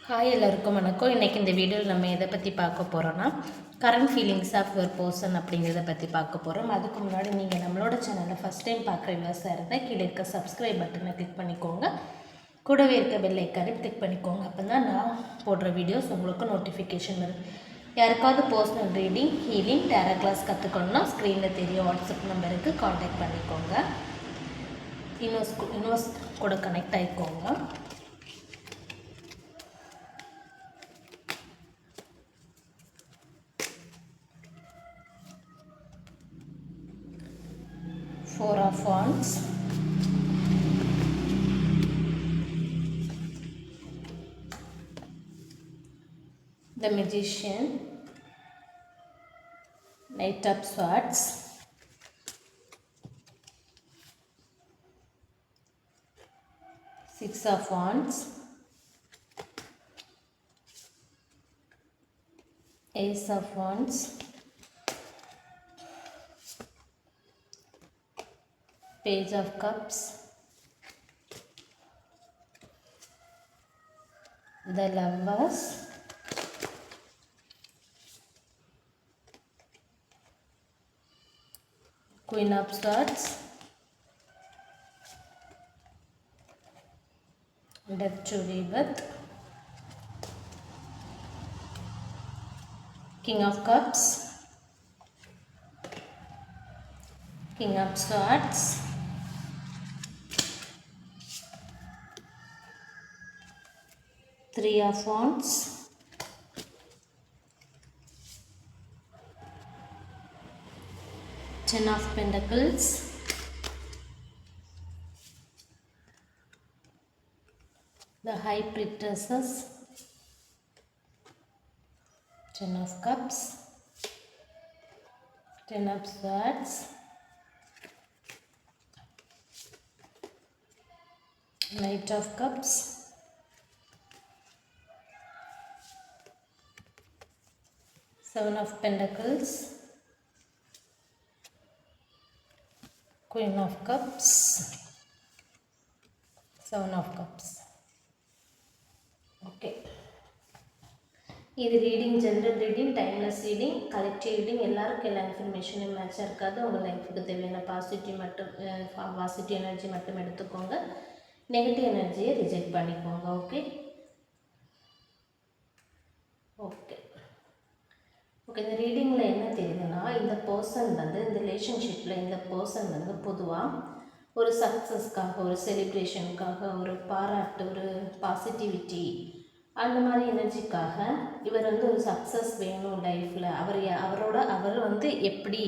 Hi எல்லாருக்கும் வணக்கம். இன்றைக்கி இந்த வீடியோவில் நம்ம எதை பற்றி பார்க்க போகிறோன்னா current feelings of your person அப்படிங்கிறத பற்றி பார்க்க போகிறோம். அதுக்கு முன்னாடி நீங்கள் நம்மளோட சேனலை ஃபஸ்ட் டைம் பார்க்குற விவசாயம் இருந்தால் கீழே இருக்க சப்ஸ்கிரைப் பட்டனை கிளிக் பண்ணிக்கோங்க. கூடவே இருக்க பெல் ஐக்கானை கிளிக் பண்ணிக்கோங்க. அப்போ தான் நான் போடுற வீடியோஸ் உங்களுக்கு நோட்டிஃபிகேஷன் வரும். யாருக்காவது பர்சனல் ரீடிங், ஹீலிங், டேரா கிளாஸ் கற்றுக்கணுன்னா ஸ்க்ரீனில் தெரிய வாட்ஸ்அப் நம்பருக்கு காண்டாக்ட் பண்ணிக்கோங்க. யூனிவர்ஸ் கூட connect ஆகிக்கோங்க. Four of Wands, the Magician, Knight of Swords, Six of Wands, Ace of Wands, Page of Cups, the Lovers, Queen of Swords, Death to Rebirth, King of Cups, King of Swords, Three of Wands, Ten of Pentacles, the High Priestess, Ten of Cups, Ten of Swords, Knight of Cups, Seven of Pentacles, Queen of Cups, Seven of Cups. Okay, இது reading, general reading, timeless reading, collective reading. எல்லாருக்கும் எல்லா இன்ஃபர்மேஷனும் மேட்சாக இருக்காது. உங்கள் லைஃபுக்கு தேவையான positive energy மட்டும் எடுத்துக்கோங்க. நெகட்டிவ் எனர்ஜியை ரிஜெக்ட் பண்ணிக்கோங்க. ஓகே ஓகே ஓகே இந்த ரீடிங்கில் என்ன தெரியுதுன்னா, இந்த பர்சன் வந்து இந்த ரிலேஷன்ஷிப்பில் இந்த பர்சன் வந்து பொதுவாக ஒரு சக்ஸஸ்க்காக, ஒரு செலிப்ரேஷனுக்காக, ஒரு பாராட்டு, ஒரு பாசிட்டிவிட்டி, அந்த மாதிரி எனர்ஜிக்காக இவர் வந்து ஒரு சக்ஸஸ் வேணும் லைஃப்பில். அவர் வந்து எப்படி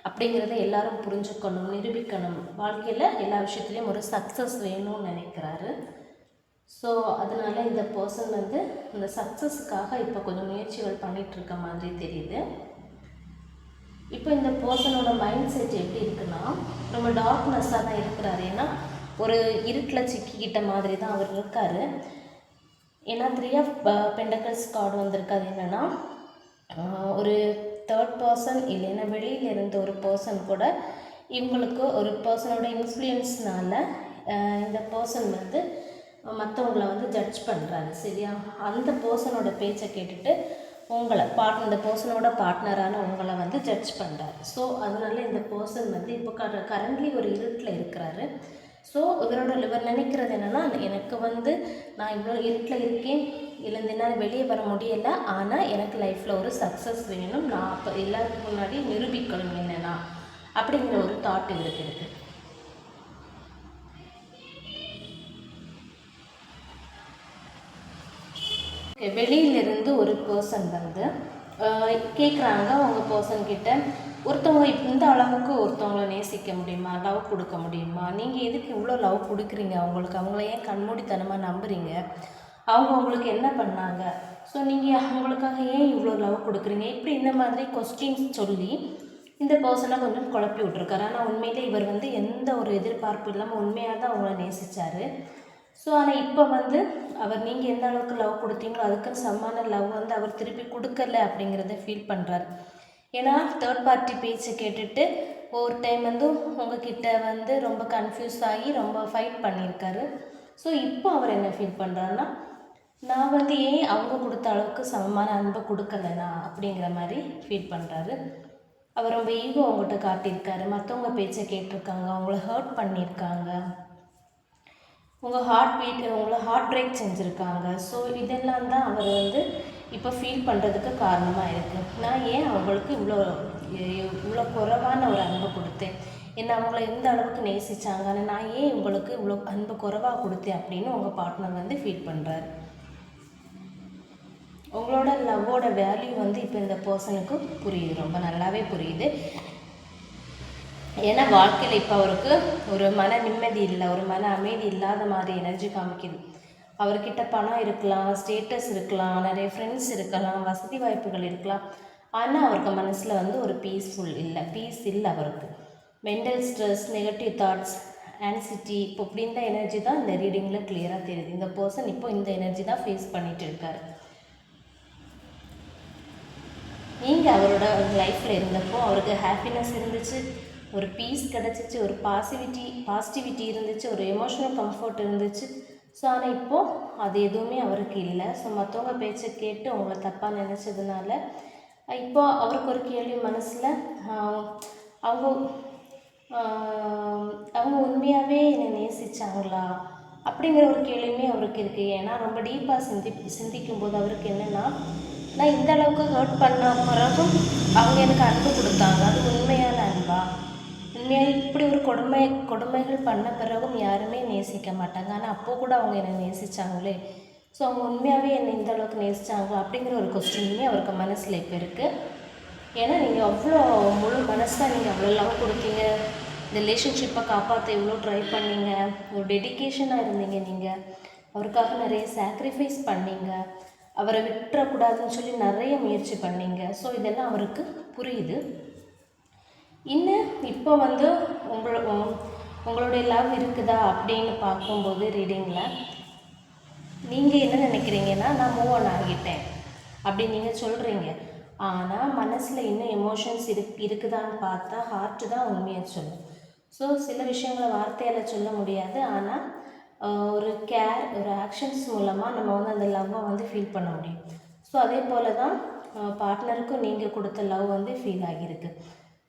அப்படிங்கிறத எல்லாரும் புரிஞ்சுக்கணும், நிரூபிக்கணும். வாழ்க்கையில் எல்லா விஷயத்துலேயும் ஒரு சக்ஸஸ் வேணும்னு நினைக்கிறாரு. ஸோ அதனால் இந்த பர்சன் வந்து இந்த சக்ஸஸுக்காக இப்போ கொஞ்சம் முயற்சிகள் பண்ணிகிட்ருக்க மாதிரி தெரியுது. இப்போ இந்த பர்சனோட மைண்ட் செட் எப்படி இருக்குன்னா, ரொம்ப டார்க்னஸ்ஸாக தான் இருக்கிறாரு. ஏன்னா ஒரு இருட்டில் சிக்கிக்கிட்ட மாதிரி தான் அவர் இருக்கார். ஏன்னா த்ரீ ஆஃப் பெண்டக்கல்ஸ் கார்டு வந்திருக்காது. என்னென்னா ஒரு தேர்ட் பர்சன் இல்லைன்னா வெளியில் இருந்த ஒரு பர்சன் கூட இவங்களுக்கு ஒரு பர்சனோட இன்ஃப்ளூயன்ஸ்னால் இந்த பர்சன் வந்து மற்றவங்களை வந்து ஜட்ஜ் பண்ணுறாரு. சரியா? அந்த பர்சனோட பேச்சை கேட்டுட்டு இந்த பர்சனோட பார்ட்னரான உங்களை வந்து ஜட்ஜ் பண்ணுறாரு. ஸோ அதனால இந்த பர்சன் வந்து இப்போ கரண்ட்லி ஒரு இருட்டில் இருக்கிறாரு. ஸோ இவர் நினைக்கிறது என்னென்னா, எனக்கு வந்து நான் இவ்வளோ இருட்டில் இருக்கேன், இல்லைன்னா வெளியே வர முடியலை, ஆனால் எனக்கு லைஃப்பில் ஒரு சக்ஸஸ் வேணும், நான் அப்போ எல்லாருக்கும் முன்னாடி நிரூபிக்கணும் என்னென்னா அப்படிங்கிற ஒரு தாட் இவருக்கு இருக்குது. வெளியிலிருந்து ஒரு பர்சன் வந்து கேட்குறாங்க அவங்க பர்சன்கிட்ட, ஒருத்தவங்க இந்த அளவுக்கு ஒருத்தவங்களை நேசிக்க முடியுமா, லவ் கொடுக்க முடியுமா, நீங்கள் எதுக்கு இவ்வளோ லவ் கொடுக்குறீங்க அவங்களுக்கு, அவங்கள ஏன் கண்மூடித்தனமாக நம்புறீங்க, அவங்க உங்களுக்கு என்ன பண்ணாங்க, ஸோ நீங்கள் அவங்களுக்காக ஏன் இவ்வளோ லவ் கொடுக்குறீங்க, இப்படி இந்த மாதிரி கொஸ்டின்ஸ் சொல்லி இந்த பர்சனை கொஞ்சம் குழப்பி விட்ருக்காரு. ஆனால் உண்மையிலே இவர் வந்து எந்த ஒரு எதிர்பார்ப்பு இல்லாமல் உண்மையாக தான் அவங்கள நேசித்தார். ஸோ ஆனால் இப்போ வந்து அவர் நீங்கள் எந்த அளவுக்கு லவ் கொடுத்தீங்களோ அதுக்குன்னு சமான லவ் வந்து அவர் திருப்பி கொடுக்கல அப்படிங்கிறத ஃபீல் பண்ணுறாரு. ஏன்னா தேர்ட் பார்ட்டி பேச்சு கேட்டுட்டு ஒரு டைம் வந்து உங்ககிட்ட வந்து ரொம்ப கன்ஃபியூஸ் ஆகி ரொம்ப ஃபைட் பண்ணியிருக்காரு. ஸோ இப்போ அவர் என்ன ஃபீல் பண்ணுறாருன்னா, நான் வந்து ஏன் அவங்க கொடுத்த அளவுக்கு சமமான அன்பை கொடுக்கலனா அப்படிங்கிற மாதிரி ஃபீல் பண்ணுறாரு. அவர் ரொம்ப ஈகோ அவங்ககிட்ட காட்டியிருக்காரு. மற்றவங்க பேச்சை கேட்டிருக்காங்க, அவங்கள ஹர்ட் பண்ணியிருக்காங்க, உங்களை ஹார்ட் பிரேக் செஞ்சுருக்காங்க. ஸோ இதெல்லாம் தான் அவர் வந்து இப்போ ஃபீல் பண்ணுறதுக்கு காரணமாக இருக்குது. நான் ஏன் அவங்களுக்கு இவ்வளோ குறைவான ஒரு அன்பை கொடுத்தேன், என்னை அவங்கள எந்த அளவுக்கு நேசித்தாங்க, ஆனால் நான் ஏன் உங்களுக்கு இவ்வளோ அன்பு குறைவாக கொடுத்தேன் அப்படின்னு உங்கள் பார்ட்னர் வந்து ஃபீல் பண்ணுறாரு. உங்களோட லவ்வோட வேல்யூ வந்து இப்போ இந்த பர்சனுக்கு புரியுது, ரொம்ப நல்லாவே புரியுது. ஏன்னா வாழ்க்கையில் இப்போ அவருக்கு ஒரு மன நிம்மதி இல்லை, ஒரு மன அமைதி இல்லாத மாதிரி எனர்ஜி காமிக்குது. அவர்கிட்ட பணம் இருக்கலாம், ஸ்டேட்டஸ் இருக்கலாம், நிறைய ஃப்ரெண்ட்ஸ் இருக்கலாம், வசதி வாய்ப்புகள் இருக்கலாம், ஆனால் அவருக்கு மனசில் வந்து ஒரு பீஸ் இல்லை. அவருக்கு mental stress, negative thoughts, anxiety இப்போ இப்படின்ற எனர்ஜி தான் இந்த ரீடிங்கில் கிளியராக தெரியுது. இந்த பர்சன் இப்போ இந்த எனர்ஜி தான் ஃபேஸ் பண்ணிகிட்டு இருக்காரு. நீங்கள் அவரோட லைஃப்பில் இருந்தப்போ அவருக்கு ஹாப்பினஸ் இருந்துச்சு, ஒரு பீஸ் கிடச்சிச்சு, ஒரு பாசிட்டிவிட்டி இருந்துச்சு, ஒரு எமோஷனல் கம்ஃபர்ட் இருந்துச்சு. ஸோ ஆனால் இப்போது அது எதுவுமே அவருக்கு இல்லை. ஸோ மற்றவங்க பேச்சை கேட்டு அவங்கள தப்பாக நினச்சதுனால இப்போ அவருக்கு ஒரு கேள்வி மனசில், அவங்க அவங்க உண்மையாகவே என்னை நேசித்தாங்களா அப்படிங்கிற ஒரு கேள்வியுமே அவருக்கு இருக்குது. ஏன்னா ரொம்ப டீப்பாக சிந்திக்கும்போது அவருக்கு என்னென்னா, நான் இந்த அளவுக்கு ஹர்ட் பண்ண பிறகும் அவங்க எனக்கு அன்பு கொடுத்தாங்க, அது உண்மையான அன்பா? உண்மையாக இப்படி ஒரு கொடுமைகள் பண்ண பிறகும் யாருமே நேசிக்க மாட்டாங்க, ஆனால் அப்போது கூட அவங்க என்னை நேசித்தாங்களே, ஸோ அவங்க உண்மையாகவே என்னை இந்த அளவுக்கு நேசித்தாங்களா அப்படிங்கிற ஒரு கொஸ்டினுமே அவருக்கு மனசில் இப்போ இருக்குது. ஏன்னா நீங்கள் அவ்வளோ முழு மனசாக நீங்கள் அவ்வளோ லவ் கொடுத்தீங்க, இந்த ரிலேஷன்ஷிப்பை காப்பாற்ற இவ்வளோ ட்ரை பண்ணீங்க, ஒரு டெடிக்கேஷனாக இருந்தீங்க, நீங்கள் அவருக்காக நிறைய சாக்ரிஃபைஸ் பண்ணீங்க, அவரை விட்டுறக்கூடாதுன்னு சொல்லி நிறைய முயற்சி பண்ணீங்க. ஸோ இதெல்லாம் அவருக்கு புரியுது. இன்னும் இப்போ வந்து உங்களுடைய லவ் இருக்குதா அப்படின்னு பார்க்கும்போது ரீடிங்கில் நீங்கள் என்ன நினைக்கிறீங்கன்னா, நான் மூவ் ஆன் ஆகிட்டேன் அப்படின்னு நீங்கள் சொல்கிறீங்க. ஆனால் மனசில் இன்னும் எமோஷன்ஸ் இருக்குதான்னு பார்த்தா ஹார்ட்டு தான் உண்மையாக சொல்லும். ஸோ சில விஷயங்களை வார்த்தையால் சொல்ல முடியாது, ஆனால் ஒரு ஒரு ஆக்ஷன்ஸ் மூலமாக நம்ம வந்து அந்த லவ்வை வந்து ஃபீல் பண்ண முடியும். ஸோ அதே போல் தான் பார்ட்னருக்கும் நீங்கள் கொடுத்த லவ் வந்து ஃபீல் ஆகியிருக்கு.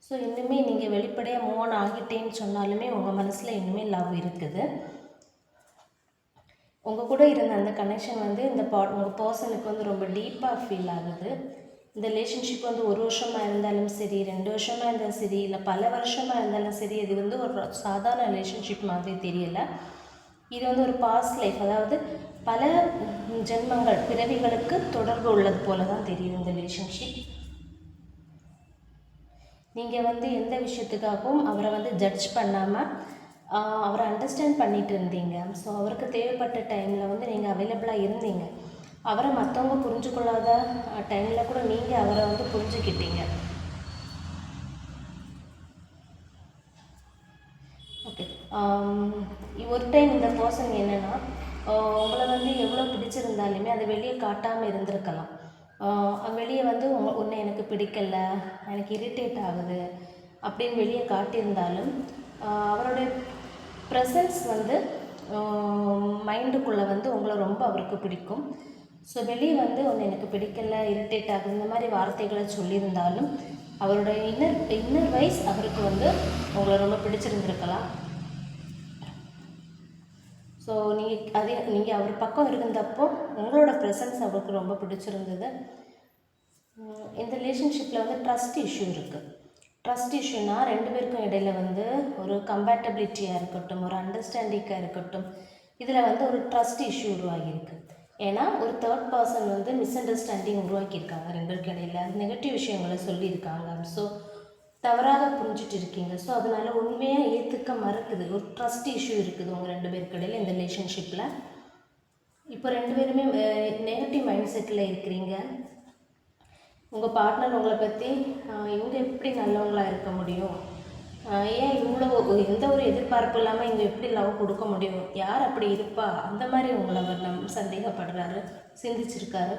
ஸோ இன்னுமே நீங்கள் வெளிப்படையாக மூவ் ஆன் ஆகிட்டேன்னு சொன்னாலுமே உங்கள் மனசில் இன்னுமே லவ் இருக்குது. உங்கள் கூட இருந்த அந்த கனெக்ஷன் வந்து உங்கள் பர்சனுக்கு வந்து ரொம்ப டீப்பாக ஃபீல் ஆகுது. இந்த ரிலேஷன்ஷிப் வந்து 1 வருஷமாக இருந்தாலும் சரி, 2 வருஷமாக இருந்தாலும் சரி, இல்லை பல வருஷமாக இருந்தாலும் சரி, இது வந்து ஒரு சாதாரண ரிலேஷன்ஷிப் மாதிரி தெரியலை. இது வந்து ஒரு பாஸ்ட் லைஃப், அதாவது பல ஜென்மங்கள், பிறவிகளுக்கு தொடர்பு உள்ளது போல தான் தெரியும் இந்த ரிலேஷன்ஷிப். நீங்கள் வந்து எந்த விஷயத்துக்காகவும் அவரை வந்து ஜட்ஜ் பண்ணாமல் அவரை அண்டர்ஸ்டாண்ட் பண்ணிட்டு இருந்தீங்க. ஸோ அவருக்கு தேவைப்பட்ட டைமில் வந்து நீங்கள் அவைலபிளாக இருந்தீங்க. அவரை மற்றவங்க புரிஞ்சுக்கொள்ளாத டைமில் கூட நீங்கள் அவரை வந்து புரிஞ்சுக்கிட்டீங்க. ஓகே, ஒரு டைம் இந்த பர்சன் என்னென்னா, உங்களை வந்து எவ்வளோ பிடிச்சிருந்தாலுமே அதை வெளியே காட்டாமல் இருந்திருக்கலாம். வெளியே வந்து உன்னை எனக்கு பிடிக்கலை, எனக்கு இரிட்டேட் ஆகுது அப்படின்னு வெளியே காட்டியிருந்தாலும் அவருடைய ப்ரெசன்ஸ் வந்து மைண்டுக்குள்ளே வந்து உங்களை ரொம்ப அவருக்கு பிடிக்கும். ஸோ வெளியே வந்து ஒன்று எனக்கு பிடிக்கலை, இரிட்டேட் ஆகுது இந்த மாதிரி வார்த்தைகளை சொல்லியிருந்தாலும் அவரோட இன்னர் வைஸ் அவருக்கு வந்து உங்களை ரொம்ப பிடிச்சிருந்துருக்கலாம். ஸோ நீங்கள் அவர் பக்கம் இருந்தப்போ உங்களோட ப்ரெசன்ஸ் அவருக்கு ரொம்ப பிடிச்சிருந்தது. இந்த ரிலேஷன்ஷிப்பில் வந்து ட்ரஸ்ட் இஷ்யூ இருக்குது. ட்ரஸ்ட் இஷ்யூனா 2 பேருக்கும் இடையில வந்து ஒரு கம்பேட்டபிலிட்டியாக இருக்கட்டும், ஒரு அண்டர்ஸ்டாண்டிங்காக இருக்கட்டும், இதில் வந்து ஒரு ட்ரஸ்ட் இஷ்யூ உருவாகியிருக்கு. ஏன்னா ஒரு தேர்ட் பர்சன் வந்து மிஸ் அண்டர்ஸ்டாண்டிங் உருவாக்கியிருக்காங்க 2 பேருக்கு இடையில, நெகட்டிவ் விஷயங்களை சொல்லியிருக்காங்க. ஸோ தவறாக புரிஞ்சுட்டு இருக்கீங்க. ஸோ அதனால் உண்மையாக ஏற்றுக்க மறுக்குது. ஒரு ட்ரஸ்ட் இஷ்யூ இருக்குது உங்கள் 2 பேருக்கு இடையில இந்த ரிலேஷன்ஷிப்பில். இப்போ 2 பேருமே நெகட்டிவ் மைண்ட் செட்டில் இருக்கிறீங்க. உங்கள் பார்ட்னர் உங்களை பற்றி இவங்க எப்படி நல்லவங்களாக இருக்க முடியும், ஏன் இவ்வளோ எந்த ஒரு எதிர்பார்ப்பு இல்லாமல் இவங்க எப்படி லவ் கொடுக்க முடியும், யார் அப்படி இருப்பா, அந்த மாதிரி உங்களை அவர் சந்தேகப்படுறாரு, சிந்திச்சிருக்காரு.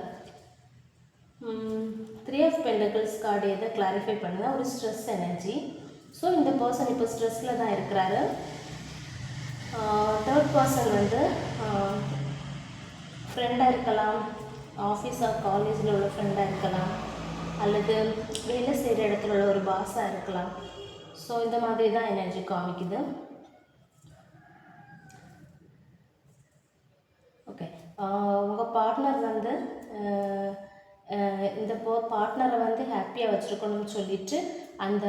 3 ஆஃப் பென்டக்கிள்ஸ் கார்டு எதை கிளாரிஃபை பண்ணுன்னா ஒரு ஸ்ட்ரெஸ் எனர்ஜி. ஸோ இந்த பர்சன் இப்போ ஸ்ட்ரெஸ்ஸில் தான் இருக்கிறாரு. தேர்ட் பர்சன் வந்து ஃப்ரெண்டாக இருக்கலாம், ஆஃபீஸ் ஆர் காலேஜில் உள்ள ஃப்ரெண்டாக இருக்கலாம், அல்லது வேலை செய்கிற இடத்துல உள்ள ஒரு பாஸாக இருக்கலாம். ஸோ இந்த மாதிரி தான் எனர்ஜி காமிக்குது. ஓகே, உங்கள் பார்ட்னர் வந்து இந்த பார்ட்னரை வந்து ஹாப்பியாக வச்சுருக்கணும்னு சொல்லிட்டு அந்த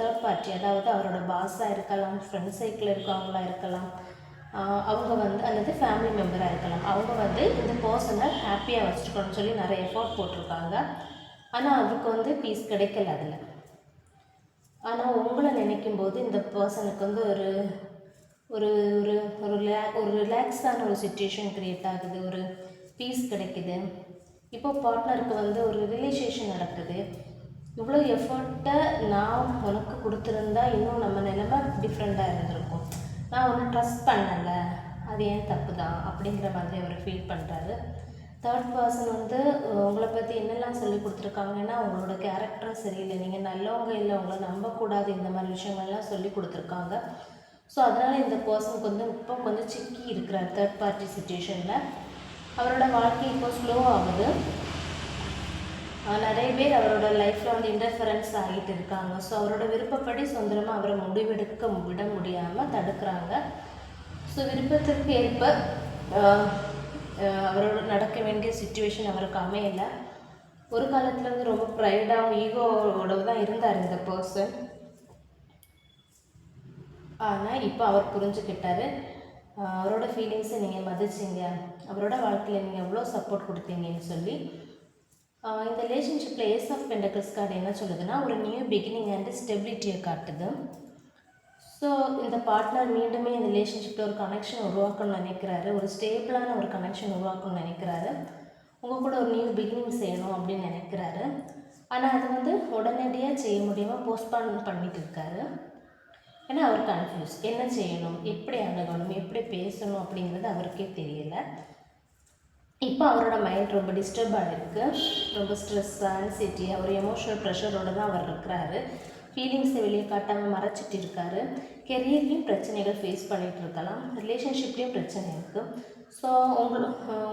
தேர்ட் பார்ட்டி, அதாவது அவரோட பாஸாக இருக்கலாம், ஃப்ரெண்ட் சைக்கிள் இருக்கவங்களா இருக்கலாம், அவங்க வந்து அல்லது ஃபேமிலி மெம்பராக இருக்கலாம், அவங்க வந்து இந்த பர்சனை ஹாப்பியாக வச்சுருக்கணும்னு சொல்லி நிறைய எஃபோர்ட் போட்டிருக்காங்க. ஆனால் அதுக்கு வந்து பீஸ் கிடைக்கல அதில். ஆனால் உங்களை நினைக்கும் போது இந்த பர்சனுக்கு வந்து ஒரு ஒரு ஒரு ஒரு ரிலாக்ஸான ஒரு சுச்சுவேஷன் க்ரியேட் ஆகுது, ஒரு பீஸ் கிடைக்குது. இப்போ பார்ட்னருக்கு வந்து ஒரு ரிலேஷேஷன் நடக்குது. இவ்வளோ எஃபர்ட்டை நான் உனக்கு கொடுத்துருந்தா இன்னும் நம்ம நிலைமை டிஃப்ரெண்ட்டாக இருந்திருக்கும். நான் ஒன்று ட்ரஸ்ட் பண்ணலை, அது ஏன் தப்பு தான் அப்படிங்கிற மாதிரி அவர் ஃபீல் பண்ணுறாரு. தேர்ட் பர்சன் வந்து உங்களை பற்றி என்னெல்லாம் சொல்லி கொடுத்துருக்காங்கன்னா, உங்களோட கேரக்டரும் சரியில்லை, நீங்கள் நல்லவங்க இல்லை, உங்களை நம்பக்கூடாது, இந்த மாதிரி விஷயங்கள்லாம் சொல்லி கொடுத்துருக்காங்க. ஸோ அதனால் இந்த பர்சனுக்கு வந்து இப்போ கொஞ்சம் சிக்கி இருக்கிறார் தேர்ட் பார்ட்டி சுச்சுவேஷனில். அவரோட வாழ்க்கை இப்போ ஸ்லோ ஆகுது. நிறைய பேர் அவரோட லைஃப்பில் வந்து இன்டர்ஃபரன்ஸ் ஆகிட்டு இருக்காங்க. ஸோ அவரோட விருப்பப்படி சுதந்திரமாக அவரை முடிவெடுக்க விட முடியாமல் தடுக்கிறாங்க. ஸோ விருப்பத்திற்கு ஏற்ப அவரோட நடக்க வேண்டிய சுச்சுவேஷன் அவருக்கு அமையலை. ஒரு காலத்தில் வந்து ரொம்ப ப்ரைடாகவும் ஈகோவோட தான் இருந்தார் இந்த பர்சன். ஆனால் இப்போ அவர் புரிஞ்சுக்கிட்டாரு. அவரோட ஃபீலிங்ஸை நீங்கள் மதிச்சிங்க, அவரோட வாழ்க்கையில் நீங்கள் எவ்வளோ சப்போர்ட் கொடுத்தீங்கன்னு சொல்லி. இந்த ரிலேஷன்ஷிப்பில் ஏஸ் ஆஃப் பெண்டக்கிள்ஸ் கார்டு என்ன சொல்லுதுன்னா, ஒரு நியூ பிகினிங் அண்ட் ஸ்டெபிலிட்டியை காட்டுது. ஸோ இந்த பார்ட்னர் மீண்டுமே இந்த ரிலேஷன்ஷிப்பில் ஒரு கனெக்ஷன் உருவாக்கணும்னு நினைக்கிறாரு, ஒரு ஸ்டேபிளான ஒரு கனெக்ஷன் உருவாக்கணும்னு நினைக்கிறாரு, உங்கள் கூட ஒரு நியூ பிகினிங் செய்யணும் அப்படின்னு நினைக்கிறாரு. ஆனால் அது வந்து உடனடியாக செய்ய முடியாமல் போஸ்ட்பான் பண்ணிட்டு இருக்காரு. ஏன்னா அவர் கன்ஃபியூஸ், என்ன செய்யணும், எப்படி அணுகணும், எப்படி பேசணும் அப்படிங்கிறது அவருக்கே தெரியலை. இப்போ அவரோட மைண்ட் ரொம்ப டிஸ்டர்பாக இருக்குது, ரொம்ப ஸ்ட்ரெஸ், ஆன்சைட்டி, அவர் எமோஷனல் ப்ரெஷரோடு தான் அவர் இருக்கிறாரு. ஃபீலிங்ஸை வெளியே காட்டாமல் மறைச்சிட்டு இருக்காரு. கெரியர்லேயும் பிரச்சனைகள் ஃபேஸ் பண்ணிகிட்டு இருக்கலாம், ரிலேஷன்ஷிப்லேயும் பிரச்சனை இருக்குது. ஸோ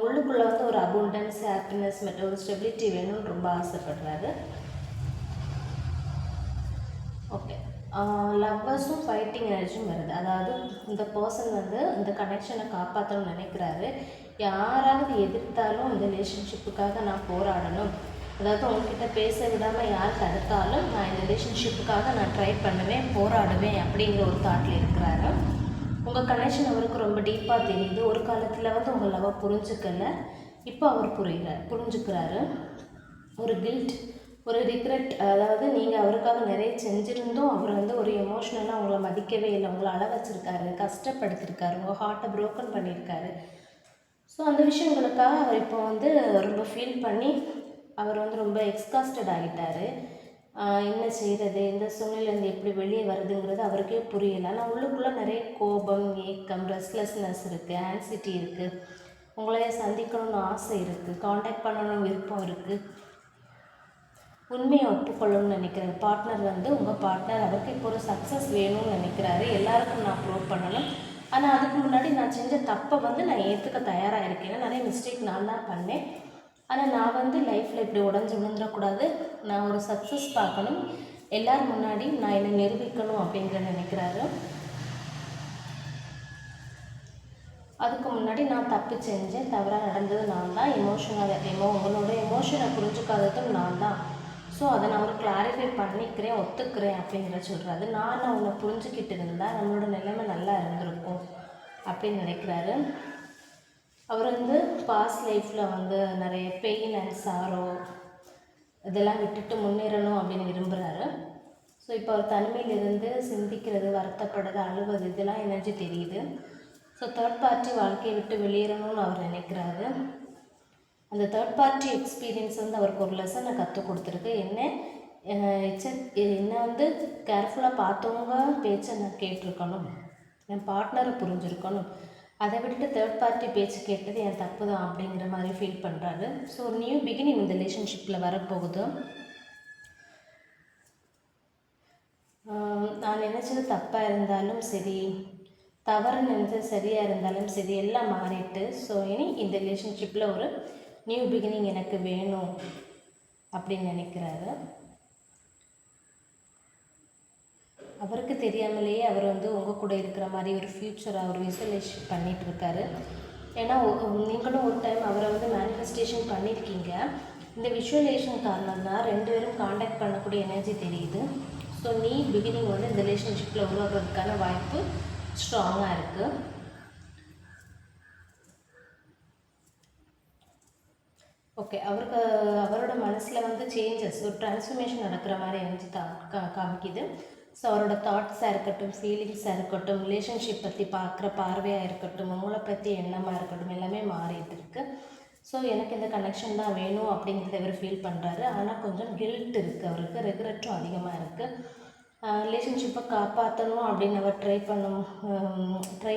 உள்ளுக்குள்ளே வந்து ஒரு அபுண்டன்ஸ், ஹாப்பினஸ் மற்றும் ஒரு ஸ்டெபிலிட்டி வேணும்னு ரொம்ப ஆசைப்படுறாரு. ஓகே, லவ்வர்ஸும் ஃபைட்டிங் எனர்ஜியும் வருது. அதாவது இந்த பர்சன் வந்து இந்த கனெக்ஷனை காப்பாற்றணும்னு நினைக்கிறாரு. யாராவது எதிர்த்தாலும் இந்த ரிலேஷன்ஷிப்புக்காக நான் போராடணும், அதாவது உங்ககிட்ட பேச விடாமல் யார் தடுத்தாலும் நான் இந்த ரிலேஷன்ஷிப்புக்காக நான் ட்ரை பண்ணுவேன், போராடுவேன் அப்படிங்கிற ஒரு தாட்டில் இருக்கிறாரு. உங்கள் கனெக்ஷன் அவருக்கு ரொம்ப டீப்பாக தெரியுது. ஒரு காலத்தில் வந்து உங்கள் லவ்வை புரிஞ்சுக்கலை, இப்போ அவர் புரிஞ்சுக்கிறாரு. ஒரு கில்ட், ஒரு ரிக்ரெட், அதாவது நீங்கள் அவருக்காக நிறைய செஞ்சுருந்தோம், அவர் வந்து ஒரு எமோஷ்னலாக உங்களை மதிக்கவே இல்லை, உங்களை அள வச்சுருக்காரு, கஷ்டப்படுத்திருக்காரு, உங்கள் ஹார்ட்டை ப்ரோக்கன் பண்ணியிருக்காரு. ஸோ அந்த விஷயங்களுக்காக அவர் இப்போ வந்து ரொம்ப ஃபீல் பண்ணி அவர் வந்து ரொம்ப எக்ஸ்காஸ்டட் ஆகிட்டார். என்ன செய்கிறது, இந்த சூழ்நிலையிலேருந்து எப்படி வெளியே வருதுங்கிறது அவருக்கே புரியலை. ஆனால் உள்ளுக்குள்ளே நிறைய கோபம், ஏக்கம், ரெஸ்ட்லெஸ்னஸ் இருக்குது, ஆன்சிட்டி இருக்குது, உங்களையே சந்திக்கணும்னு ஆசை இருக்குது, காண்டாக்ட் பண்ணணும்னு விருப்பம் இருக்குது, உண்மையை ஒப்புக்கொள்ளணும்னு நினைக்கிறாரு. பார்ட்னர் வந்து உங்கள் பார்ட்னர் அவருக்கு இப்போ ஒரு சக்ஸஸ் வேணும்னு நினைக்கிறாரு, எல்லாருக்கும் நான் ப்ரூவ் பண்ணணும். ஆனால் அதுக்கு முன்னாடி நான் செஞ்ச தப்பை வந்து நான் ஏற்றுக்க தயாராக இருக்கேன். நிறைய மிஸ்டேக் நான் தான் பண்ணேன். ஆனால் நான் வந்து லைஃப்பில் இப்படி உடஞ்சி விழுந்துடக்கூடாது, நான் ஒரு சக்ஸஸ் பார்க்கணும், எல்லோரும் முன்னாடி நான் என்னை நிரூபிக்கணும் அப்படிங்கிற நினைக்கிறாரு. அதுக்கு முன்னாடி நான் தப்பு செஞ்சேன், தவறாக நடந்தது நான் தான், உங்களோட எமோஷனை புரிஞ்சுக்காததும் நான் தான். ஸோ அதை நான் ஒரு கிளாரிஃபை பண்ணிக்கிறேன், ஒத்துக்கிறேன் அப்படிங்கிற சொல்கிறாரு. நான் உன்னை புரிஞ்சுக்கிட்டு இருந்தால் நம்மளோட நிலைமை நல்லா இருந்திருக்கும் அப்படின்னு நினைக்கிறாரு. அவர் வந்து பாஸ்ட் லைஃப்பில் வந்து நிறைய பெயின் அண்ட் சாரோ இதெல்லாம் விட்டுட்டு முன்னேறணும் அப்படின்னு விரும்புகிறாரு. ஸோ இப்போ அவர் தனிமையிலிருந்து சிந்திக்கிறது, வருத்தப்படுறது, அழுவது, இதெல்லாம் எனர்ஜி தெரியுது. ஸோ தேர்ட் பார்ட்டி வாழ்க்கையை விட்டு வெளியேறணும்னு அவர் நினைக்கிறாரு. அந்த தேர்ட் பார்ட்டி எக்ஸ்பீரியன்ஸ் வந்து அவருக்கு ஒரு லெசனை கற்றுக் கொடுத்துருக்கு. என்ன வந்து கேர்ஃபுல்லாக பார்த்தவங்க பேச்சை நான் கேட்டிருக்கணும், என் பார்ட்னரை புரிஞ்சுருக்கணும், அதை விட்டுட்டு தேர்ட் பார்ட்டி பேச்சு கேட்டது என் தப்பு தான் அப்படிங்கிற மாதிரி ஃபீல் பண்ணுறாரு. ஸோ ஒரு நியூ பிகினிங் இந்த ரிலேஷன்ஷிப்பில் வரப்போகுது. நான் நினச்சது தப்பாக இருந்தாலும் சரி, தவறு நினைச்சது சரியாக இருந்தாலும் சரி எல்லாம் மாறிட்டு. ஸோ இனி இந்த ரிலேஷன்ஷிப்பில் ஒரு நியூ பிகினிங் எனக்கு வேணும் அப்படின்னு நினைக்கிறாரு. அவருக்கு தெரியாமலேயே அவர் வந்து உங்கள் கூட இருக்கிற மாதிரி ஒரு ஃப்யூச்சரை அவர் விசுவலைஸ் பண்ணிகிட்டு இருக்காரு. ஏன்னா நீங்களும் ஒரு டைம் அவரை வந்து மேனிஃபெஸ்டேஷன் பண்ணியிருக்கீங்க. இந்த விஷுவலேஷன் காரணம் தான் 2 பேரும் காண்டாக்ட் பண்ணக்கூடிய எனர்ஜி தெரியுது. ஸோ நீ பிகினிங் வந்து இந்த ரிலேஷன்ஷிப்பில் உருவாக்குறதுக்கான வாய்ப்பு ஸ்ட்ராங்காக இருக்குது. ஓகே, அவரோட மனசில் வந்து சேஞ்சஸ், ஒரு ட்ரான்ஸ்ஃபர்மேஷன் நடக்கிற மாதிரி எனர்ஜி காமிக்குது. ஸோ அவரோட தாட்ஸாக இருக்கட்டும், ஃபீலிங்ஸாக இருக்கட்டும், ரிலேஷன்ஷிப் பற்றி பார்க்குற பார்வையாக இருக்கட்டும், உங்களை பற்றி எண்ணமாக இருக்கட்டும், எல்லாமே மாறிட்டு இருக்கு. ஸோ எனக்கு இந்த கனெக்ஷன் தான் வேணும் அப்படிங்கிறத இவர் ஃபீல் பண்ணுறாரு. ஆனால் கொஞ்சம் கில்ட் இருக்குது அவருக்கு, ரெகுரெட்டும் அதிகமாக இருக்குது. ரிலேஷன்ஷிப்பை காப்பாற்றணும் அப்படின்னு அவர் ட்ரை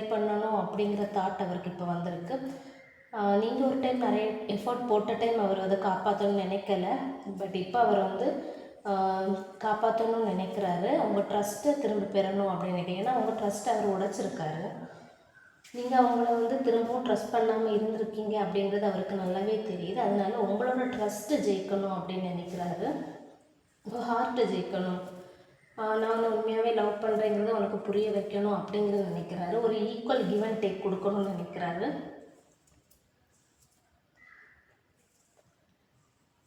பண்ணணும் அப்படிங்கிற தாட் அவருக்கு இப்போ வந்திருக்கு. நீங்கள் ஒரு டைம் நிறைய எஃபர்ட் போட்ட டைம் அவர் அதை காப்பாற்றணும்னு நினைக்கல. பட் இப்போ அவர் வந்து காப்பாற்றணும்னு நினைக்கிறாரு. உங்கள் ட்ரஸ்ட்டை திரும்ப பெறணும் அப்படின்னு நினைக்கிறேன். ஏன்னா உங்கள் ட்ரஸ்ட்டை அவர் உடைச்சிருக்காரு. நீங்கள் அவங்கள வந்து திரும்பவும் ட்ரஸ்ட் பண்ணாமல் இருந்திருக்கீங்க அப்படிங்கிறது அவருக்கு நல்லாவே தெரியுது. அதனால உங்களோட ட்ரஸ்ட்டு ஜெயிக்கணும் அப்படின்னு நினைக்கிறாரு. உங்கள் ஹார்ட்டை ஜெயிக்கணும், நான் உண்மையாகவே லவ் பண்ணுறேங்கிறது உனக்கு புரிய வைக்கணும் அப்படிங்கிறது நினைக்கிறாரு. ஒரு ஈக்குவல் கிவ் அண்ட் டேக் கொடுக்கணும்னு நினைக்கிறாரு.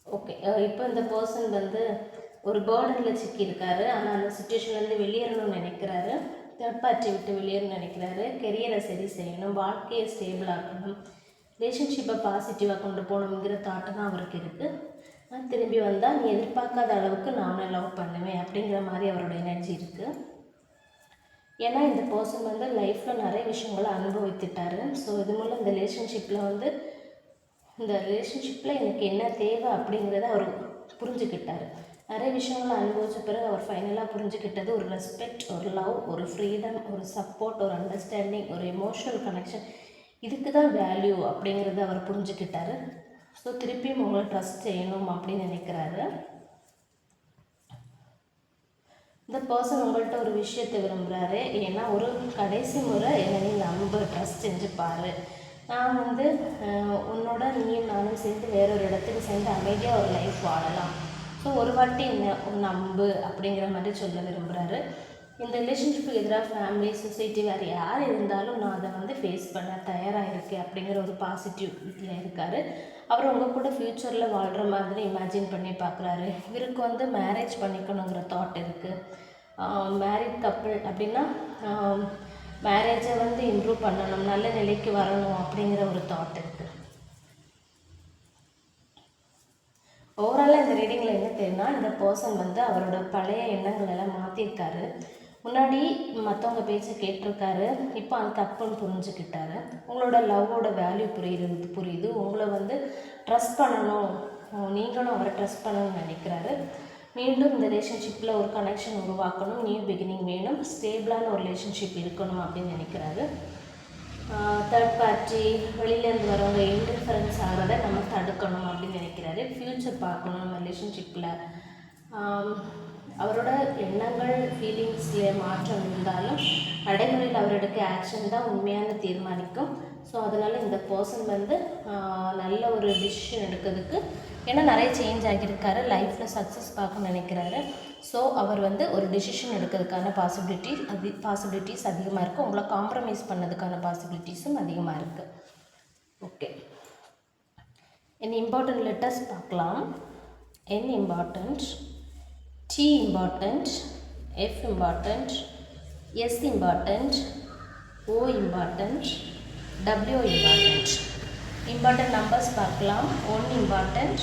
ஓகே, இப்போ இந்த பர்சன் வந்து ஒரு பேர்டனில் சிக்கியிருக்காரு. ஆனால் அந்த சுச்சுவேஷன்லேருந்து வெளியேறணும்னு நினைக்கிறாரு. தேர்ட் பார்ட்டி விட்டு வெளியேறணும்னு நினைக்கிறாரு. கெரியரை சரி செய்யணும், வாழ்க்கையை ஸ்டேபிள் ஆக்கணும், ரிலேஷன்ஷிப்பை பாசிட்டிவாக கொண்டு போகணுங்கிற தாட்டு தான் அவருக்கு இருக்குது. நான் திரும்பி வந்தால் நீ எதிர்பார்க்காத அளவுக்கு நானும் லவ் பண்ணுவேன் அப்படிங்கிற மாதிரி அவரோட எனர்ஜி இருக்குது. ஏன்னா இந்த பர்சன் வந்து லைஃப்பில் நிறைய விஷயங்களை அனுபவித்துட்டார். ஸோ இது மூலம் இந்த ரிலேஷன்ஷிப்பில் எனக்கு என்ன தேவை அப்படிங்கிறத அவர் புரிஞ்சுக்கிட்டார். நிறைய விஷயங்களை அனுபவித்த பிறகு அவர் ஃபைனலாக புரிஞ்சுக்கிட்டது ஒரு ரெஸ்பெக்ட், ஒரு லவ், ஒரு ஃப்ரீடம், ஒரு சப்போர்ட், ஒரு அண்டர்ஸ்டாண்டிங், ஒரு எமோஷனல் கனெக்ஷன், இதுக்கு தான் வேல்யூ அப்படிங்கிறத அவர் புரிஞ்சுக்கிட்டாரு. ஸோ திருப்பியும் உங்களை ட்ரஸ்ட் செய்யணும் அப்படின்னு நினைக்கிறாரு. இந்த பர்சன் உங்கள்கிட்ட ஒரு விஷயத்தை விரும்புகிறாரு. ஏன்னா ஒரு கடைசி முறை என்னை நீ நம்ப, ட்ரஸ்ட் செஞ்சு பாரு. நான் வந்து உன்னோட நீயும் நானும் சேர்ந்து வேறொரு இடத்துக்கு சேர்ந்து அமைதியாக ஒரு லைஃப் வாழலாம். ஸோ ஒரு வாட்டி என்ன நம்பு அப்படிங்கிற மாதிரி சொல்ல விரும்புகிறாரு. இந்த ரிலேஷன்ஷிப்புக்கு எதிராக ஃபேமிலி, சொசைட்டி, வேறு யார் இருந்தாலும் நான் அதை வந்து ஃபேஸ் பண்ண தயாராக இருக்கேன் அப்படிங்கிற ஒரு பாசிட்டிவ் இதில் இருக்கார். அவர் உங்கள் கூட ஃப்யூச்சரில் வாழ்கிற மாதிரி இமேஜின் பண்ணி பார்க்குறாரு. இவருக்கு வந்து மேரேஜ் பண்ணிக்கணுங்கிற தாட் இருக்குது. மேரிட் கப்பிள் அப்படின்னா மேரேஜை வந்து இம்ப்ரூவ் பண்ணணும், நல்ல நிலைக்கு வரணும் அப்படிங்கிற ஒரு தாட் இருக்குது. ஓவராலாக இந்த ரீடிங்கில் என்ன தெரியும்னா, இந்த பர்சன் வந்து அவரோட பழைய எண்ணங்கள் எல்லாம் மாற்றிருக்காரு. முன்னாடி மற்றவங்க பேச்சை கேட்டிருக்காரு, இப்போ அந்த தப்புன்னு புரிஞ்சுக்கிட்டாரு. உங்களோட லவ்வோட வேல்யூ புரியுது. உங்களை வந்து ட்ரஸ்ட் பண்ணணும், நீங்களும் அவரை ட்ரஸ்ட் பண்ணணும்னு நினைக்கிறாரு. மீண்டும் இந்த ரிலேஷன்ஷிப்பில் ஒரு கனெக்ஷன் உருவாக்கணும், நியூ பிகினிங் வேணும், ஸ்டேபிளான ஒரு ரிலேஷன்ஷிப் இருக்கணும் அப்படின்னு நினைக்கிறாரு. தேர்ட் பார்ட்டி, வெளியிலேருந்து வரவங்க இன்டிஃபரன்ஸ் ஆகிறத நம்ம தடுக்கணும் அப்படின்னு நினைக்கிறாரு. ஃப்யூச்சர் பார்க்கணும் நம்ம ரிலேஷன்ஷிப்பில். அவரோட எண்ணங்கள், ஃபீலிங்ஸில் மாற்றம் இருந்தாலும் நடைமுறையில் அவர் எடுக்க ஆக்ஷன் தான் உண்மையான தீர்மானிக்கும். ஸோ அதனால் இந்த பர்சன் வந்து நல்ல ஒரு டிசிஷன் எடுக்கிறதுக்கு, ஏன்னா நிறைய சேஞ்ச் ஆகியிருக்காரு, லைஃப்பில் சக்ஸஸ் பார்க்கணும்னு நினைக்கிறாரு. ஸோ அவர் வந்து ஒரு டிசிஷன் எடுக்கிறதுக்கான பாசிபிலிட்டிஸ் அதிகமாக இருக்குது. உங்களை காம்ப்ரமைஸ் பண்ணதுக்கான பாசிபிலிட்டிஸும் அதிகமாக இருக்குது. ஓகே, இம்பார்ட்டன்ட் லெட்டர்ஸ் பார்க்கலாம். N important, T important, F important, S important, O important, W important. Important numbers பார்க்கலாம். 1 important,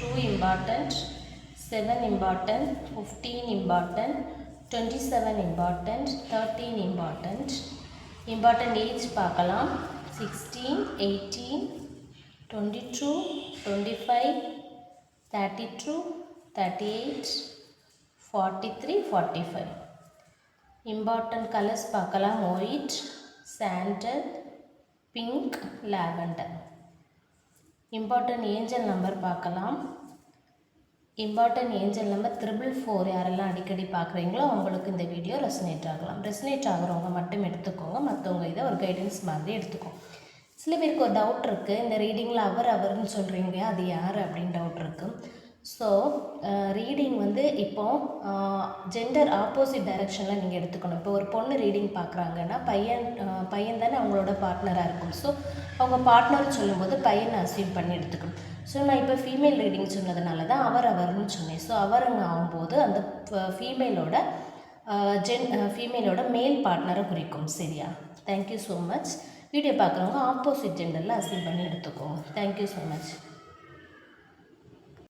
2 important, 7 important, 15 important, 27 important, 13 important. Important age பார்க்கலாம். 16, 18, 22, 25, 32, 38, 43, 45. Important colors பார்க்கலாம். White, sandal, pink, lavender. Important angel number பார்க்கலாம். Important angel number 444 யாரெல்லாம் அடிக்கடி பார்க்குறீங்களோ அவங்களுக்கு இந்த video resonate ஆகலாம். Resonate ஆகிறவங்க மட்டும் எடுத்துக்கோங்க, மற்றவங்க இதை ஒரு கைடன்ஸ் மாதிரி எடுத்துக்கோங்க. சில பேருக்கு ஒரு டவுட் இருக்குது, இந்த ரீடிங்கில் அவர்னு சொல்கிறீங்க, அது யார் அப்படின்னு டவுட் இருக்குது. ஸோ ரீடிங் வந்து இப்போது ஜெண்டர் ஆப்போசிட் டைரெக்ஷனில் நீங்கள் எடுத்துக்கணும். இப்போ ஒரு பொண்ணு ரீடிங் பார்க்குறாங்கன்னா பையன் தானே அவங்களோட பார்ட்னராக இருக்கும். ஸோ அவங்க பார்ட்னர் சொல்லும்போது பையனை அசீவ் பண்ணி எடுத்துக்கணும். ஸோ நான் இப்போ ஃபீமேல் ரீடிங் சொன்னதுனால தான் அவர்னு சொன்னேன். ஸோ அவருங்க ஆகும்போது அந்த ஃபீமேலோட மேல் பார்ட்னரை குறிக்கும். சரியா? Thank you so much. வீடியோ பார்க்குறவங்க ஆப்போசிட் ஜெண்டரில் அசீவ் பண்ணி எடுத்துக்கோங்க. Thank you so much.